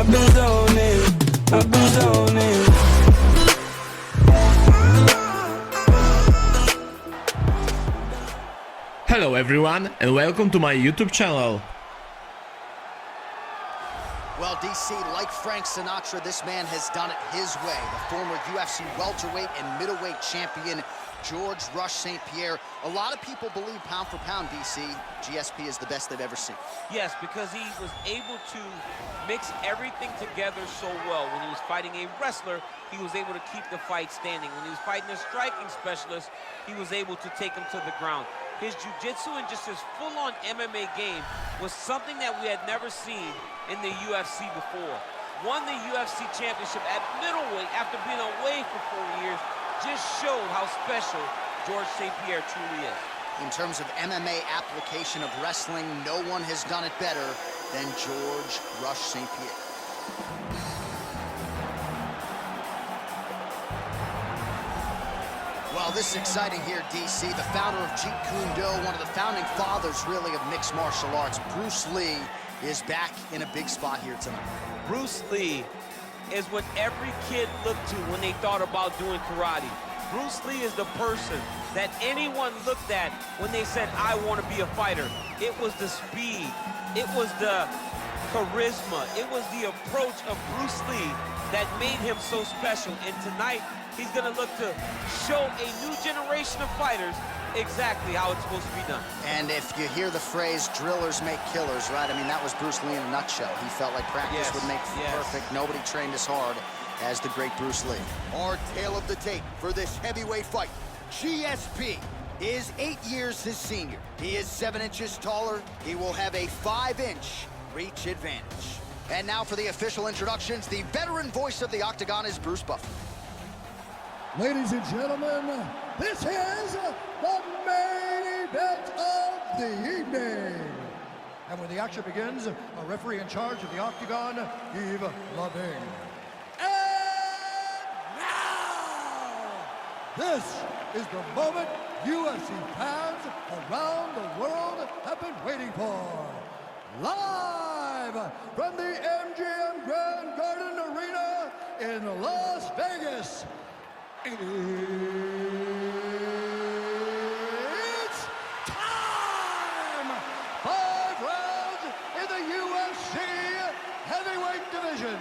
I've been zoning, I've been zoning. Hello everyone and welcome to my YouTube channel. Well, DC, like Frank Sinatra, this man has done it his way. The former UFC welterweight and middleweight champion, George Rush St-Pierre. A lot of people believe pound for pound, DC, GSP is the best they've ever seen. Yes, because he was able to mix everything together so well. When he was fighting a wrestler, he was able to keep the fight standing. When he was fighting a striking specialist, he was able to take him to the ground. His jiu-jitsu and just his full-on MMA game was something that we had never seen in the UFC before. Won the UFC championship at middleweight after being away for 4 years. Just showed how special George St-Pierre truly is. In terms of MMA application of wrestling, no one has done it better than George Rush St-Pierre. Well, this is exciting here, DC. The founder of Jeet Kune Do, one of the founding fathers, really, of mixed martial arts, Bruce Lee, is back in a big spot here tonight. Bruce Lee is what every kid looked to when they thought about doing karate. Bruce Lee is the person that anyone looked at when they said, I want to be a fighter. It was the speed, it was the charisma, it was the approach of Bruce Lee that made him so special. And tonight, he's going to look to show a new generation of fighters exactly how it's supposed to be done. And if you hear the phrase, drillers make killers, right? I mean, that was Bruce Lee in a nutshell. He felt like practice would make perfect. Nobody trained as hard as the great Bruce Lee. Our tale of the tape for this heavyweight fight. GSP is 8 years his senior. He is 7 inches taller. He will have a 5-inch reach advantage. And now for the official introductions, the veteran voice of the Octagon is Bruce Buffer. Ladies and gentlemen, this is the main event of the evening. And when the action begins, a referee in charge of the Octagon, Yves Loving. And now, this is the moment UFC fans around the world have been waiting for. Live from the MGM Grand Garden Arena in Las Vegas. It's time! 5 rounds in the UFC heavyweight division.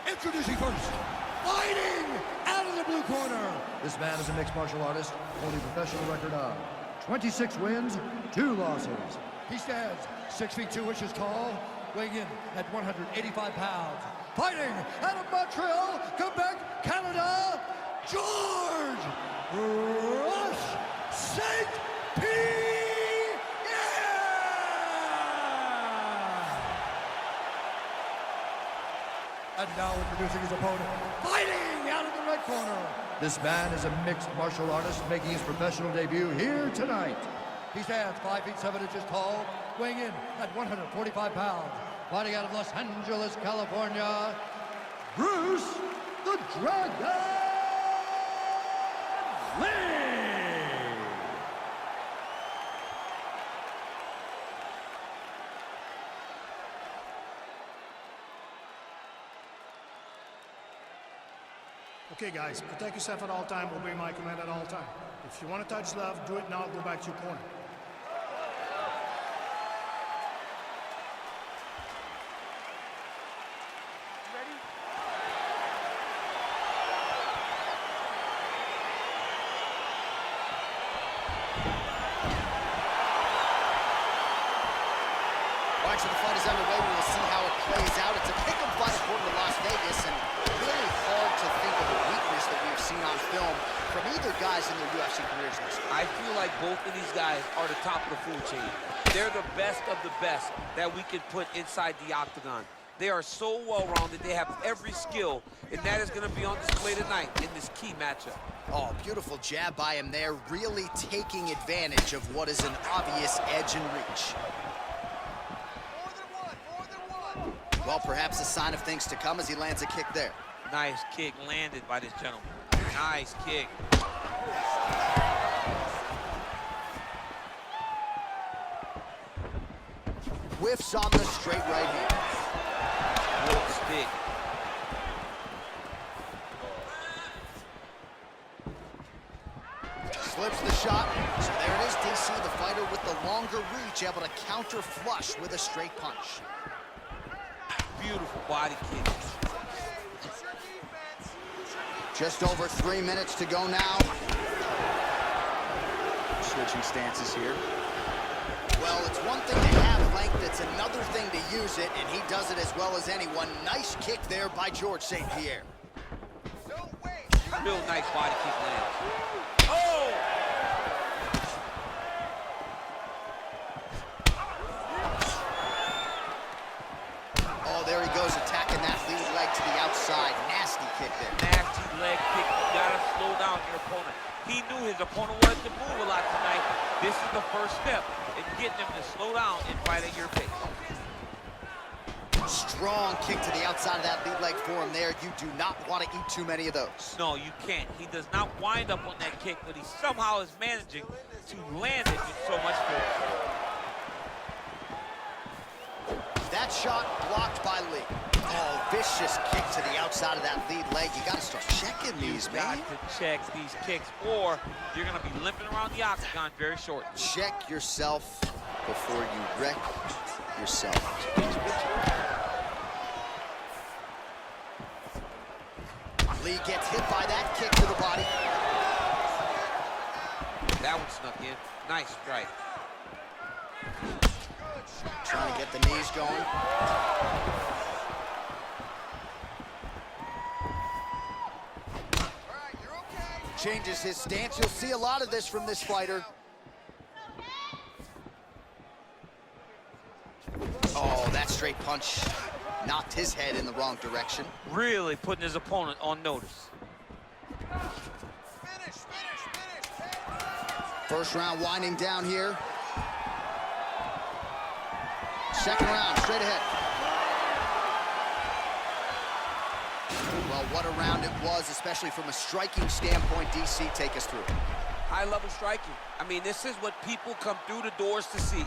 Introducing first, fighting out of the blue corner. This man is a mixed martial artist, holding a professional record of 26 wins, 2 losses. He stands 6 feet 2 inches tall, weighing in at 185 pounds. Fighting out of Montreal, Quebec, Canada, George Rush St-Pierre! And now introducing his opponent, fighting out of the red corner. This man is a mixed martial artist making his professional debut here tonight. He stands 5 feet 7 inches tall, weighing in at 145 pounds. Fighting out of Los Angeles, California, Bruce the Dragon Lee! Okay guys, protect yourself at all time, obey my command at all time. If you want to touch love, do it now, go back to your corner. All right, so the fight is underway. We will see how it plays out. It's a pick-em fight according to Las Vegas, and really hard to think of a weakness that we've seen on film from either guys in their UFC careers this year. I feel like both of these guys are the top of the food chain. They're the best of the best that we can put inside the Octagon. They are so well-rounded. They have every skill, and that is going to be on display tonight in this key matchup. Oh, beautiful jab by him there, really taking advantage of what is an obvious edge and reach. Well, perhaps a sign of things to come as he lands a kick there. Nice kick landed by this gentleman. Nice kick. Whiffs on the straight right hand. Good stick. Cage able to counter flush with a straight punch. Beautiful body kick. Just over 3 minutes to go now. Switching stances here. Well, it's one thing to have length, it's another thing to use it, and he does it as well as anyone. Nice kick there by George St-Pierre. Real nice body kick lands. Oh! Oh, there he goes, attacking that lead leg to the outside. Nasty kick there. Nasty leg kick. You gotta slow down your opponent. He knew his opponent wanted to move a lot tonight. This is the first step in getting him to slow down and fight at your pace. Strong kick to the outside of that lead leg for him there. You do not want to eat too many of those. No, you can't. He does not wind up on that kick, but he somehow is managing to land it with so much force. That shot blocked by Lee. Oh, vicious kick to the outside of that lead leg. You got to start checking these, man. You got to check these kicks, or you're going to be limping around the octagon very short. Check yourself before you wreck yourself. Lee gets hit by that kick to the body. That one snuck in. Nice strike. Trying to get the knees going. Changes his stance. You'll see a lot of this from this fighter. Oh, that straight punch knocked his head in the wrong direction. Really putting his opponent on notice. First round winding down here. Second round, straight ahead. Well, what a round it was, especially from a striking standpoint. DC, take us through. High-level striking. I mean, this is what people come through the doors to see.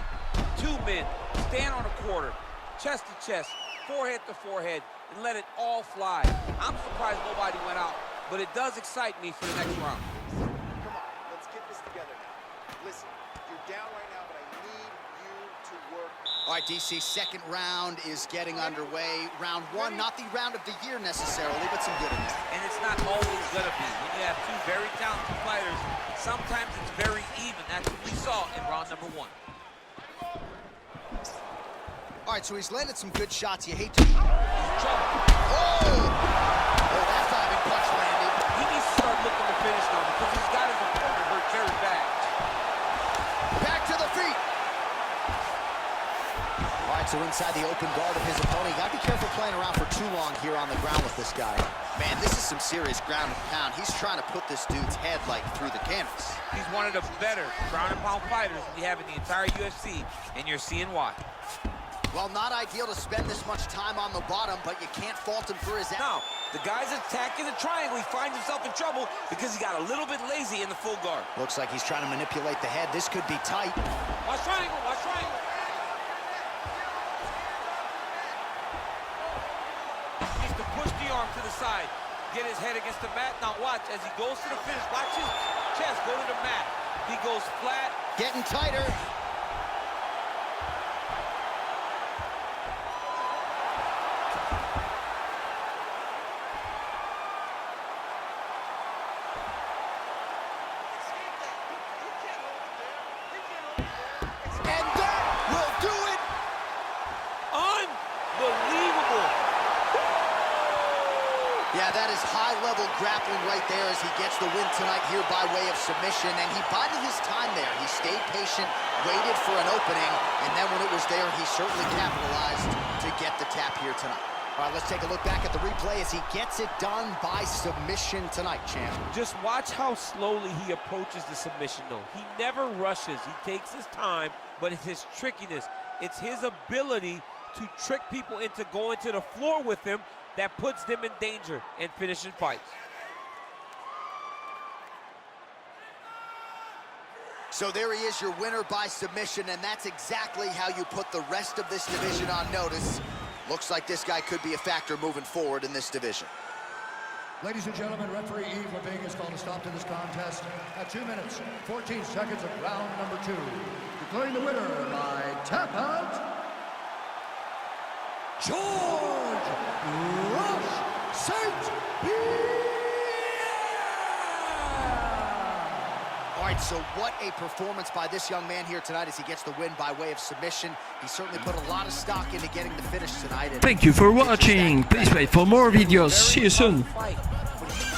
Two men, stand on a quarter, chest to chest, forehead to forehead, and let it all fly. I'm surprised nobody went out, but it does excite me for the next round. Come on, let's get this together now. Listen, you're down right now, but I need you to work. All right, DC, second round is getting underway. Round one, not the round of the year necessarily, but some good in there. And it's not always gonna be. When you have two very talented fighters, sometimes it's very even. That's what we saw in round number one. All right, so he's landed some good shots. You hate to... He's in trouble. Oh! Oh, that diving punch landed. He needs to start looking to finish now because he's got his opponent hurt very bad. Back to the feet. All right, so inside the open guard of his opponent. You gotta be careful playing around for too long here on the ground with this guy. Man, this is some serious ground and pound. He's trying to put this dude's head, like, through the canvas. He's one of the better ground and pound fighters we have in the entire UFC, and you're seeing why. Well, not ideal to spend this much time on the bottom, but you can't fault him for his... Now, the guy's attacking the triangle. He finds himself in trouble because he got a little bit lazy in the full guard. Looks like he's trying to manipulate the head. This could be tight. Watch triangle, watch triangle. He needs to push the arm to the side, get his head against the mat. Now watch, as he goes to the finish, watch his chest go to the mat. He goes flat. Getting tighter. Yeah, that is high-level grappling right there as he gets the win tonight here by way of submission, and he bided his time there. He stayed patient, waited for an opening, and then when it was there, he certainly capitalized to get the tap here tonight. All right, let's take a look back at the replay as he gets it done by submission tonight, champ. Just watch how slowly he approaches the submission, though. He never rushes. He takes his time, but it's his trickiness. It's his ability to trick people into going to the floor with him that puts them in danger and finishing fights. So there he is, your winner by submission, and that's exactly how you put the rest of this division on notice. Looks like this guy could be a factor moving forward in this division. Ladies and gentlemen, referee Yves Leving has called a stop to this contest at 2 minutes, 14 seconds of round number 2. Declaring the winner by tap out, George Rush St-Pierre. All right, so what a performance by this young man here tonight as he gets the win by way of submission. He certainly put a lot of stock into getting the finish tonight. Thank you for watching. Please wait for more videos. See you soon. Fight. But he